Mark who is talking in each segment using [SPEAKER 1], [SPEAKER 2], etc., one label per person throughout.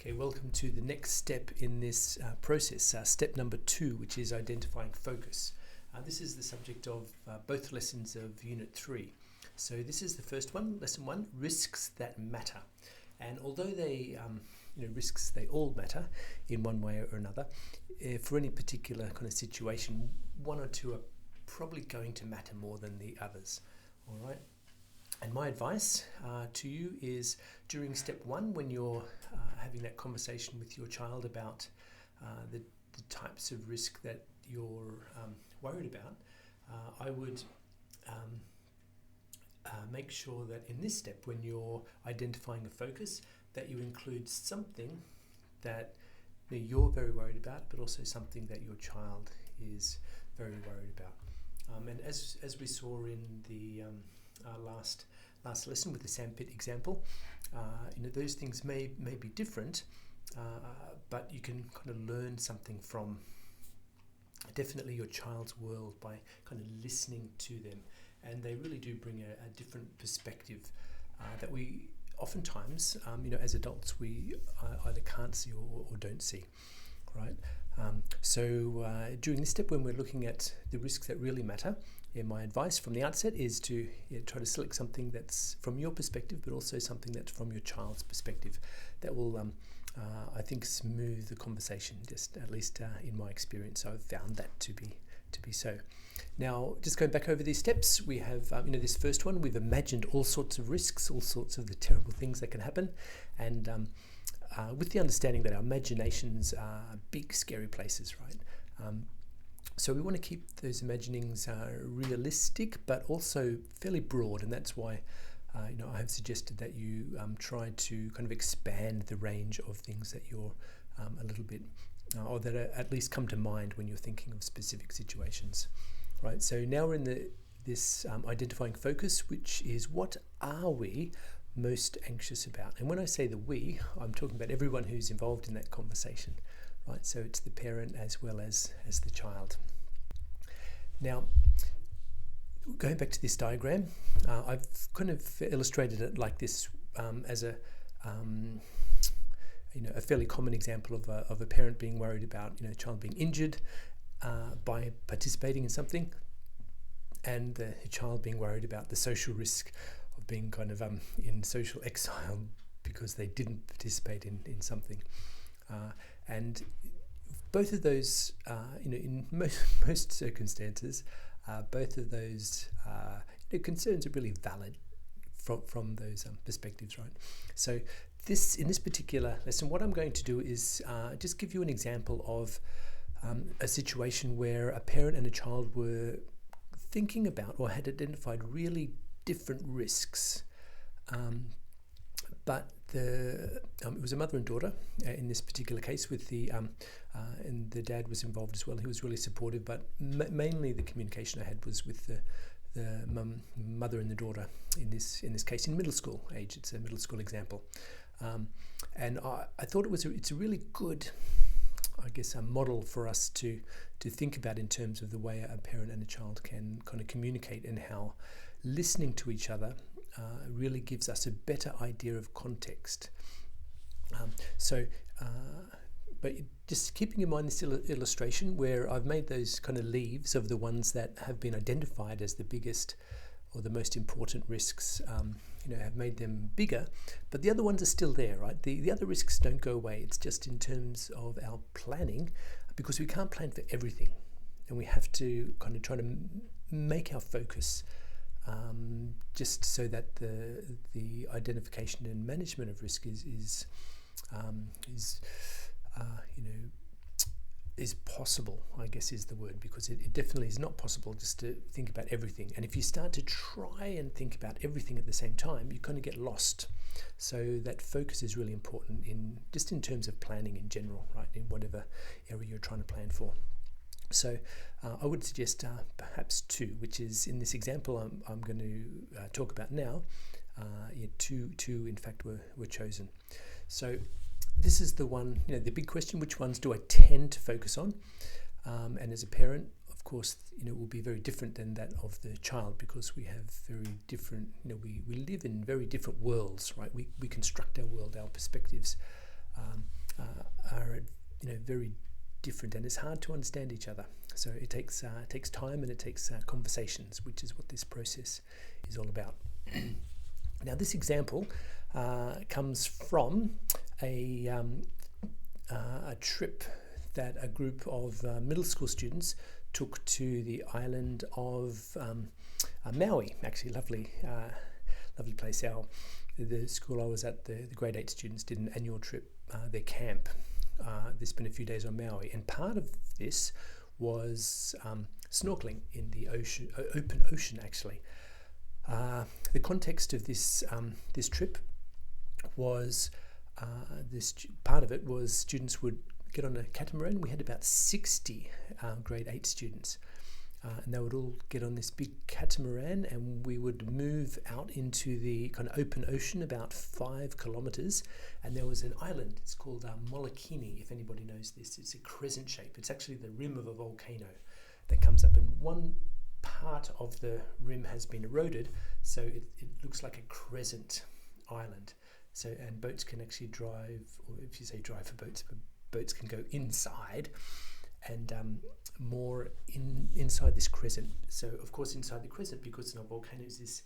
[SPEAKER 1] Okay, welcome to the next step in this process, step number 2, which is identifying focus. This is the subject of both lessons of Unit 3. So this is the first one, Lesson 1, risks that matter. And although risks, they all matter in one way or another, for any particular kind of situation, one or two are probably going to matter more than the others, all right? And my advice to you is during step 1, when you're having that conversation with your child about the types of risk that you're worried about, I would make sure that in this step, when you're identifying a focus, that you include something that you're very worried about, but also something that your child is very worried about. And as we saw in the last lesson with the sandpit example, those things may be different, but you can kind of learn something from definitely your child's world by kind of listening to them, and they really do bring a different perspective that we oftentimes, as adults, we either can't see or don't see, right? So during this step, when we're looking at the risks that really matter, my advice from the outset is to try to select something that's from your perspective, but also something that's from your child's perspective. That will, I think, smooth the conversation. Just at least in my experience, I've found that to be so. Now, just going back over these steps, we have this first one. We've imagined all sorts of risks, all sorts of the terrible things that can happen, and with the understanding that our imaginations are big, scary places, right? So we want to keep those imaginings realistic, but also fairly broad, and that's why I have suggested that you try to kind of expand the range of things that you're a little bit, or that at least come to mind when you're thinking of specific situations, right? So now we're in this identifying focus, which is what are we most anxious about? And when I say the we, I'm talking about everyone who's involved in that conversation, right? So it's the parent as well as the child. Now, going back to this diagram, I've kind of illustrated it like this as a fairly common example of a parent being worried about a child being injured by participating in something, and the child being worried about the social risk of being kind of in social exile because they didn't participate in something. And both of those, in most circumstances, both of those concerns are really valid from those perspectives, right? So in this particular lesson, what I'm going to do is just give you an example of a situation where a parent and a child were thinking about or had identified really different risks, but it was a mother and daughter in this particular case, with and the dad was involved as well. He was really supportive, but mainly the communication I had was with the mother and the daughter in this case, in middle school age. It's a middle school example, and I thought it's a really good, I guess, a model for us to think about in terms of the way a parent and a child can kind of communicate, and how listening to each other really gives us a better idea of context. But just keeping in mind this illustration where I've made those kind of leaves of the ones that have been identified as the biggest or the most important risks, have made them bigger, but the other ones are still there, right? The other risks don't go away. It's just in terms of our planning, because we can't plan for everything, and we have to kind of try to make our focus just so that the identification and management of risk is possible, I guess is the word, because it definitely is not possible just to think about everything. And if you start to try and think about everything at the same time, you kind of get lost. So that focus is really important in terms of planning in general, right, in whatever area you're trying to plan for. So I would suggest perhaps 2, which is in this example I'm going to talk about now. Two in fact were chosen. So this is the one, the big question: which ones do I tend to focus on? And as a parent, of course, it will be very different than that of the child, because we have very different, we live in very different worlds, right? We construct our world, our perspectives are very different, and it's hard to understand each other. So it takes time, and it takes conversations, which is what this process is all about. Now, this example comes from a trip that a group of middle school students took to the island of Maui. Actually, lovely place. The school I was at, the grade 8 students did an annual trip, their camp. They spent a few days on Maui, and part of this was snorkeling in the ocean, open ocean actually. The context of this trip was part of it was students would get on a catamaran. We had about 60 grade 8 students, and they would all get on this big catamaran, and we would move out into the kind of open ocean about 5 kilometers, and there was an island. It's called Molokini, if anybody knows this. It's a crescent shape. It's actually the rim of a volcano that comes up, and one part of the rim has been eroded, so it looks like a crescent island. So, and boats can actually drive, or if you say drive for boats, but boats can go inside and more inside this crescent. So, of course, inside the crescent, because it's not volcanoes, is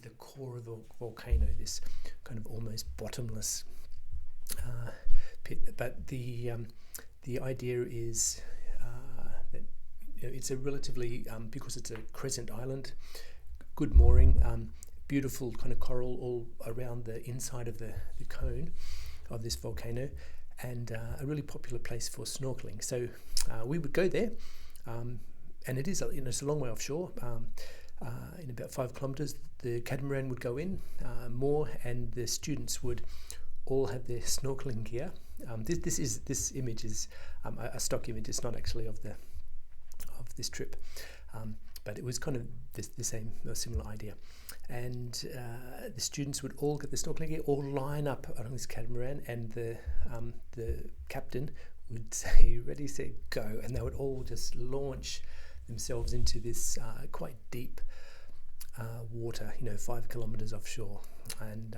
[SPEAKER 1] the core of the volcano, this kind of almost bottomless pit. But the idea is that it's a relatively, because it's a crescent island, good mooring, beautiful kind of coral all around the inside of the cone of this volcano, and a really popular place for snorkeling. So we would go there, and it is it's a long way offshore. In about 5 kilometers, the catamaran would go in, moor, and the students would all have their snorkeling gear. This image is a stock image. It's not actually of this trip, but it was kind of the same or similar idea. And the students would all get the snorkeling gear, all line up on this catamaran, and the captain would say, "Ready, set, go," and they would all just launch themselves into this quite deep water, 5 kilometers offshore. And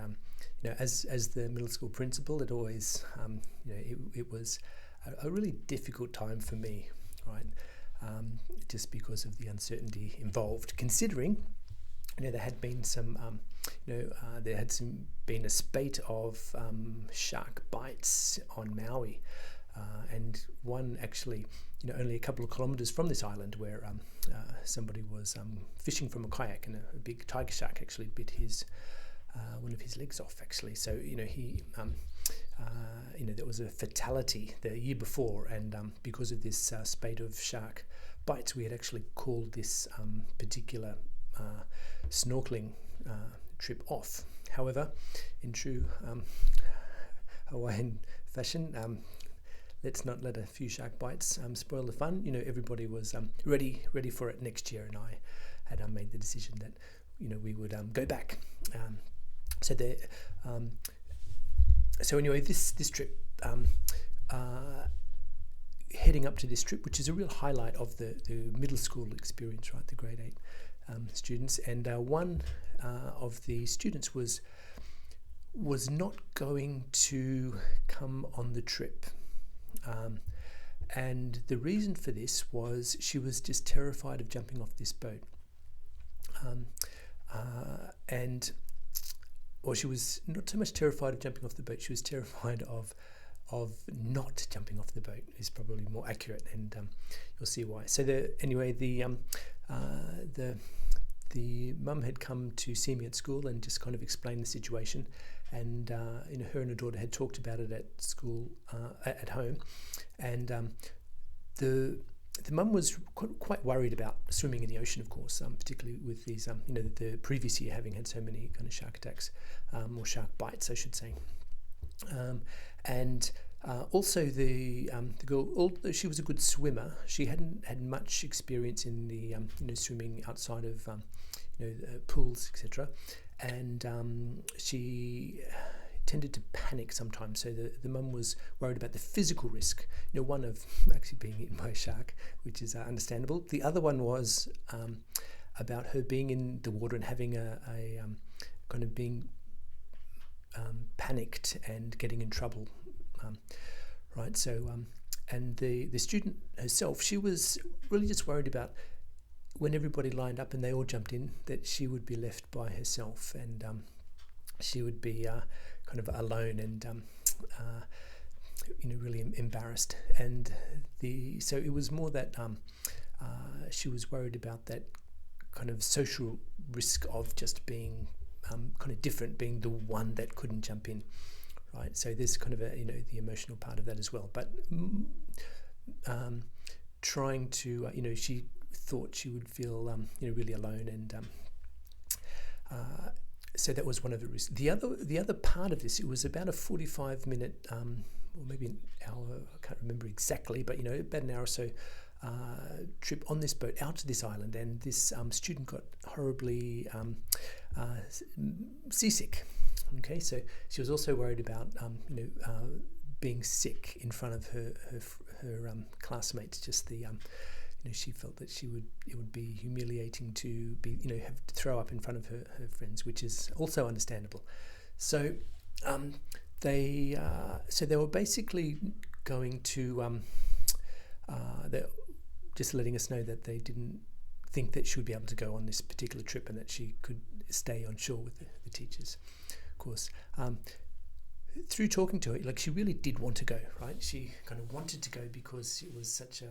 [SPEAKER 1] as the middle school principal, it always it was a really difficult time for me, right? Just because of the uncertainty involved, considering there had been some been a spate of shark bites on Maui, and one actually only a couple of kilometers from this island, where somebody was fishing from a kayak, and a big tiger shark actually bit one of his legs off actually. So he there was a fatality the year before, and because of this spate of shark bites, we had actually called this particular snorkeling trip off. However, in true Hawaiian fashion, let's not let a few shark bites spoil the fun. Everybody was ready for it next year, and I had made the decision that we would go back. So anyway, this trip, heading up to this trip, which is a real highlight of the middle school experience, right? The grade 8 students, and one of the students was not going to come on the trip, and the reason for this was she was just terrified of jumping off this boat, she was not so much terrified of jumping off the boat, she was terrified of not jumping off the boat, is probably more accurate, and you'll see why. So the mum had come to see me at school and just kind of explained the situation, and her and her daughter had talked about it at school, at home, and the mum was quite worried about swimming in the ocean, of course, particularly with these the previous year having had so many kind of shark attacks, or shark bites, I should say. And also the girl, although she was a good swimmer, she hadn't had much experience in the swimming outside of pools, etc. And she tended to panic sometimes. So the mum was worried about the physical risk, one of actually being eaten by a shark, which is understandable. The other one was about her being in the water and having a kind of being panicked and getting in trouble right? So and the student herself, she was really just worried about when everybody lined up and they all jumped in, that she would be left by herself, and she would be kind of alone and really embarrassed. And so it was more that she was worried about that kind of social risk of just being kind of different, being the one that couldn't jump in, right? So there's kind of the emotional part of that as well. But trying to she thought she would feel really alone, and so that was one of the risks. The other part of this, it was about a 45-minute or maybe an hour, I can't remember exactly, but about an hour or so trip on this boat out to this island, and this student got horribly seasick. Okay, so she was also worried about being sick in front of her classmates. Just the she felt that it would be humiliating to be have to throw up in front of her friends, which is also understandable. So they were basically going to they're just letting us know that they didn't think that she would be able to go on this particular trip, and that she could stay on shore with the teachers. Of course, through talking to her, she really did want to go, right? She kind of wanted to go because it was such a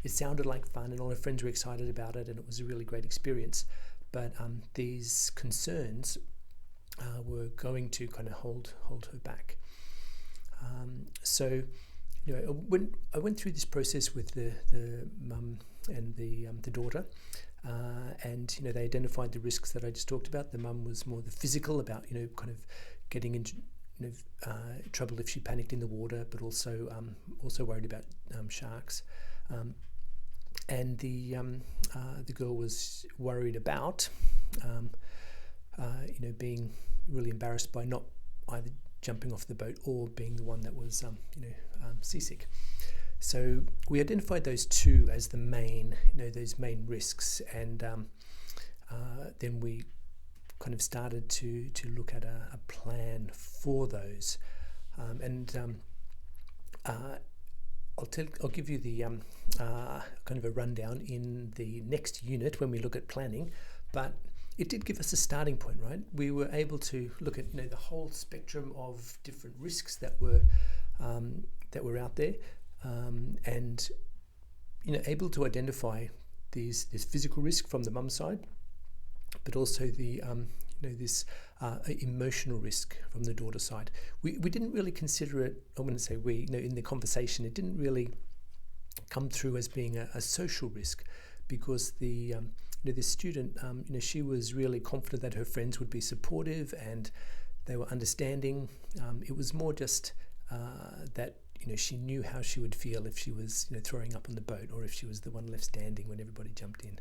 [SPEAKER 1] it sounded like fun, and all her friends were excited about it, and it was a really great experience. But these concerns were going to kind of hold her back. So when I went through this process with the mum and the daughter, and they identified the risks that I just talked about. The mum was more the physical, about kind of getting into trouble if she panicked in the water, but also worried about sharks. And the girl was worried about being really embarrassed by not either jumping off the boat or being the one that was seasick. So we identified those two as the main those main risks, and then we kind of started to look at a plan for those, I'll give you the kind of a rundown in the next unit when we look at planning, but it did give us a starting point, right? We were able to look at the whole spectrum of different risks that were out there, and able to identify this physical risk from the mum side, but also the this emotional risk from the daughter side. We didn't really consider it. I wouldn't say we. In the conversation, it didn't really come through as being a social risk, because the student, she was really confident that her friends would be supportive and they were understanding. It was more just that she knew how she would feel if she was throwing up on the boat, or if she was the one left standing when everybody jumped in.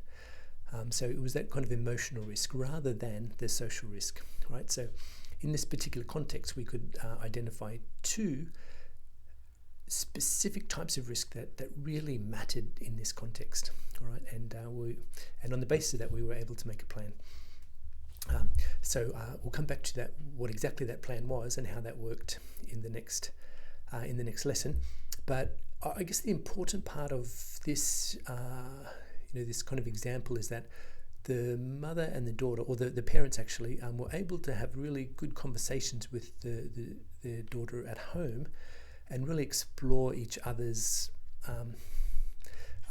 [SPEAKER 1] So it was that kind of emotional risk rather than the social risk, right? So in this particular context, we could identify two specific types of risk that really mattered in this context, all right? And on the basis of that, we were able to make a plan. So we'll come back to that, what exactly that plan was and how that worked in the next lesson. But I guess the important part of this this kind of example is that the mother and the daughter, or the parents actually, were able to have really good conversations with the daughter at home, and really explore each other's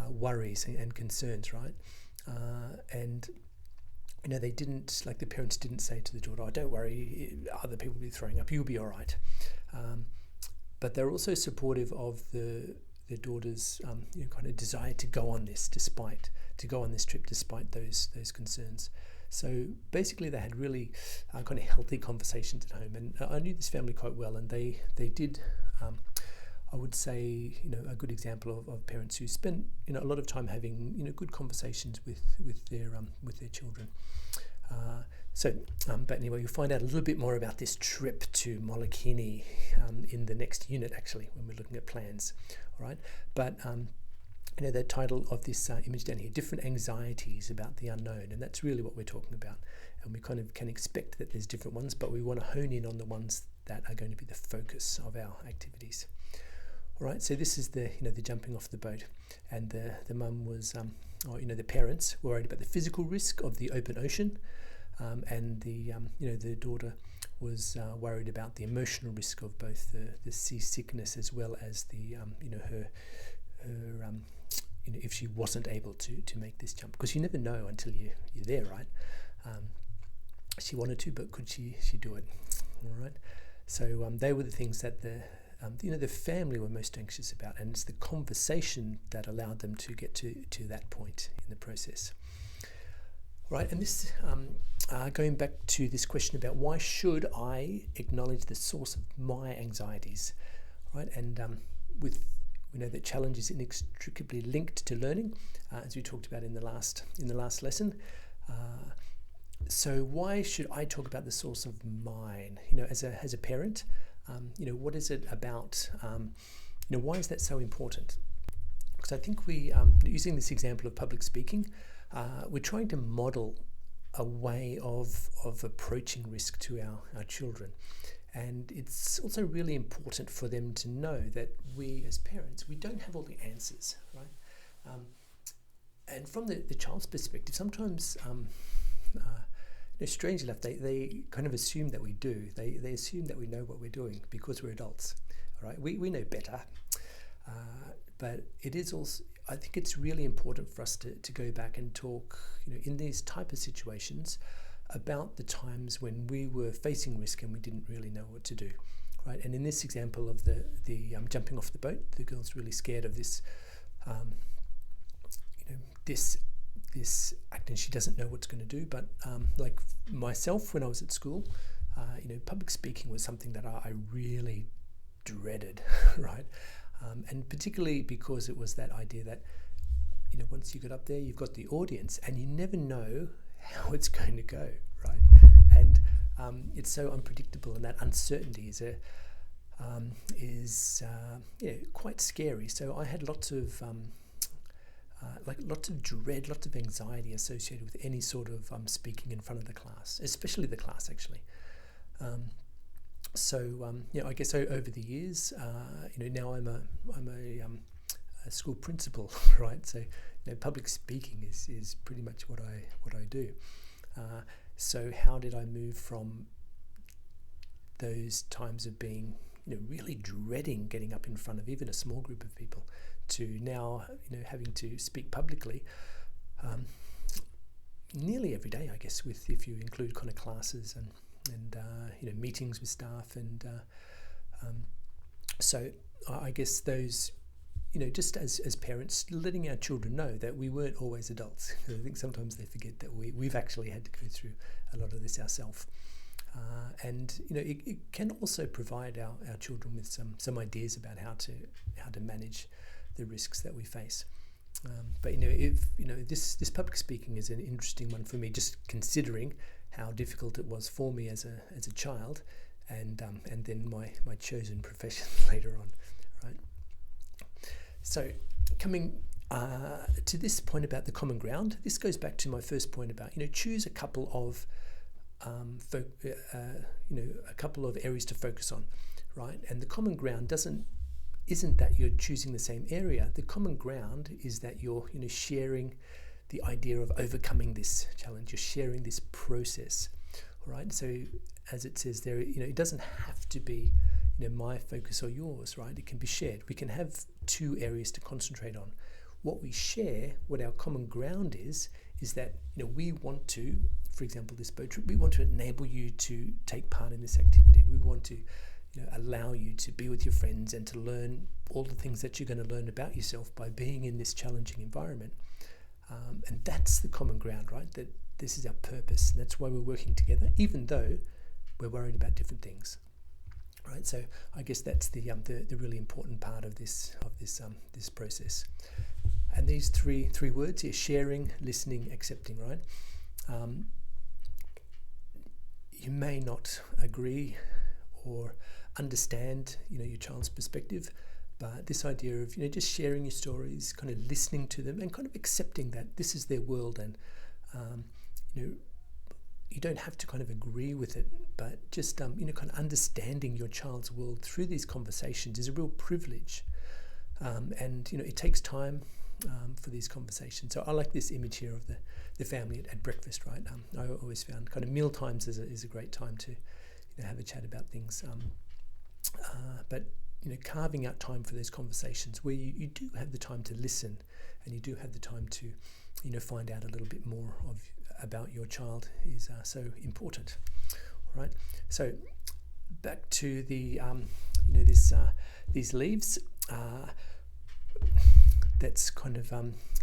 [SPEAKER 1] worries and concerns, right? And they didn't, like, the parents didn't say to the daughter, "Oh, don't worry, other people will be throwing up, you'll be all right." But they're also supportive of the daughter's kind of desire to go on this trip despite those concerns. So basically, they had really kind of healthy conversations at home, and I knew this family quite well, and they did. I would say, a good example of parents who spent a lot of time having good conversations with their children. But anyway, you'll find out a little bit more about this trip to Molokini in the next unit, actually, when we're looking at plans. All right, but the title of this image down here, different anxieties about the unknown, and that's really what we're talking about. And we kind of can expect that there's different ones, but we want to hone in on the ones that are going to be the focus of our activities. All right, so this is the jumping off the boat, and the mum was, the parents were worried about the physical risk of the open ocean, and the daughter was worried about the emotional risk of both the seasickness as well as the her if she wasn't able to make this jump, because you never know until you're there, right? She wanted to, but could she do it? All right. So they were the things that the family were most anxious about, and it's the conversation that allowed them to get to that point in the process. Right, and this going back to this question about why should I acknowledge the source of my anxieties, right? And we know that challenge is inextricably linked to learning, as we talked about in the last lesson. So why should I talk about the source of mine? As a parent, what is it about? Why is that so important? Because I think we, using this example of public speaking, we're trying to model a way of approaching risk to our children. And it's also really important for them to know that we as parents, we don't have all the answers, right? And from the child's perspective, sometimes, strangely enough, they kind of assume that we do. They assume that we know what we're doing because we're adults, all right? We know better. But it is also, I think it's really important for us to go back and talk, in these type of situations, about the times when we were facing risk and we didn't really know what to do, right? And in this example of the jumping off the boat, the girl's really scared of this, this act, and she doesn't know what's going to do. But like myself, when I was at school, public speaking was something that I really dreaded, right? And particularly because it was that idea that, once you get up there, you've got the audience, and you never know how it's going to go, right? And it's so unpredictable, and that uncertainty is quite scary. So I had lots of dread, lots of anxiety associated with any sort of speaking in front of the class, especially the class, actually. I guess over the years, now I'm a school principal, right? So, public speaking is pretty much what I do. So how did I move from those times of being, really dreading getting up in front of even a small group of people, to now, having to speak publicly nearly every day, I guess, if you include kind of classes and meetings with staff, and so I guess those, just as parents, letting our children know that we weren't always adults. I think sometimes they forget that we've actually had to go through a lot of this ourselves, and it can also provide our children with some ideas about how to manage the risks that we face. But if this public speaking is an interesting one for me, just considering how difficult it was for me as a child, and then my chosen profession later on, right? So coming to this point about the common ground, this goes back to my first point about choose a couple of a couple of areas to focus on, right? And the common ground isn't that you're choosing the same area. The common ground is that you're sharing the idea of overcoming this challenge. You're sharing this process, all right? So as it says there, it doesn't have to be my focus or yours, right? It can be shared. We can have two areas to concentrate on. What we share, what our common ground is that we want to, for example, this boat trip, we want to enable you to take part in this activity. We want to allow you to be with your friends and to learn all the things that you're going to learn about yourself by being in this challenging environment. And that's the common ground, right? That this is our purpose, and that's why we're working together, even though we're worried about different things, right? So I guess that's the really important part of this process. And these three words here: sharing, listening, accepting, right? You may not agree or understand, your child's perspective, but this idea of, just sharing your stories, kind of listening to them, and kind of accepting that this is their world, and you don't have to kind of agree with it, but just kind of understanding your child's world through these conversations is a real privilege. And it takes time for these conversations. So I like this image here of the family at breakfast, right? I always found kind of meal times is a great time to have a chat about things. But carving out time for those conversations where you do have the time to listen, and you do have the time to find out a little bit more about your child is so important. All right. So back to the these leaves. That's kind of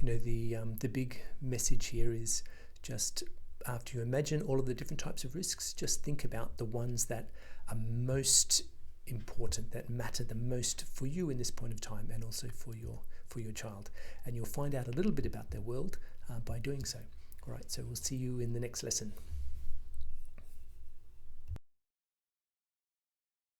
[SPEAKER 1] the big message here is just after you imagine all of the different types of risks, just think about the ones that are most important, that matter the most for you in this point of time, and also for your child. And you'll find out a little bit about their world by doing so. All right, so we'll see you in the next lesson.